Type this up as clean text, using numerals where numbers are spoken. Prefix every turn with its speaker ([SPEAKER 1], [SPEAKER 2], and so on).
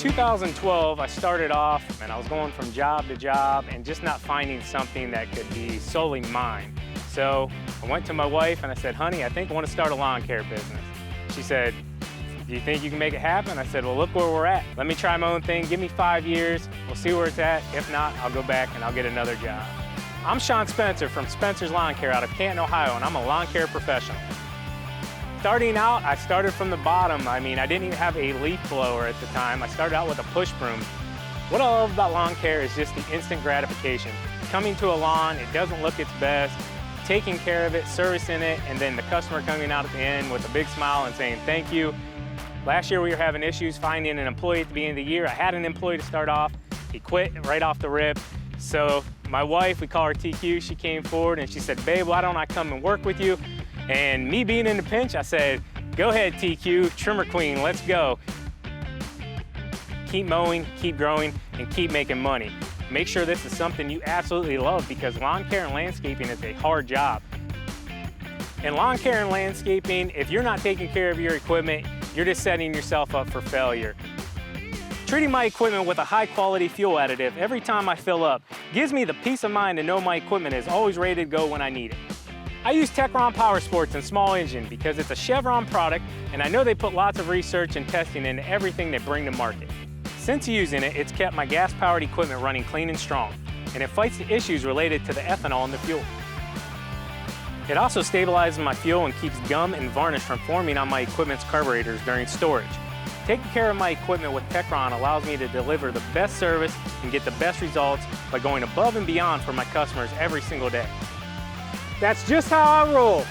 [SPEAKER 1] 2012, I started off and I was going from job to job and just not finding something that could be solely mine. So I went to my wife and I said, honey, I think I want to start a lawn care business. She said, do you think you can make it happen? I said, well, look where we're at. Let me try my own thing. Give me 5 years. We'll see where it's at. If not, I'll go back and I'll get another job. I'm Shawn Spencer from Spencer's Lawn Care out of Canton, Ohio, and I'm a lawn care professional. Starting out, I started from the bottom. I mean, I didn't even have a leaf blower at the time. I started out with a push broom. What I love about lawn care is just the instant gratification. Coming to a lawn, it doesn't look its best, taking care of it, servicing it, and then the customer coming out at the end with a big smile and saying thank you. Last year we were having issues finding an employee at the beginning of the year. I had an employee to start off. He quit right off the rip. So my wife, we call her TQ, she came forward and she said, babe, why don't I come and work with you? And me being in the pinch, I said, go ahead, TQ, trimmer queen, let's go. Keep mowing, keep growing, and keep making money. Make sure this is something you absolutely love because lawn care and landscaping is a hard job. In lawn care and landscaping, if you're not taking care of your equipment, you're just setting yourself up for failure. Treating my equipment with a high quality fuel additive every time I fill up gives me the peace of mind to know my equipment is always ready to go when I need it. I use Techron Powersports and small engine because it's a Chevron product and I know they put lots of research and testing into everything they bring to market. Since using it, it's kept my gas-powered equipment running clean and strong, and it fights the issues related to the ethanol in the fuel. It also stabilizes my fuel and keeps gum and varnish from forming on my equipment's carburetors during storage. Taking care of my equipment with Techron allows me to deliver the best service and get the best results by going above and beyond for my customers every single day. That's just how I roll.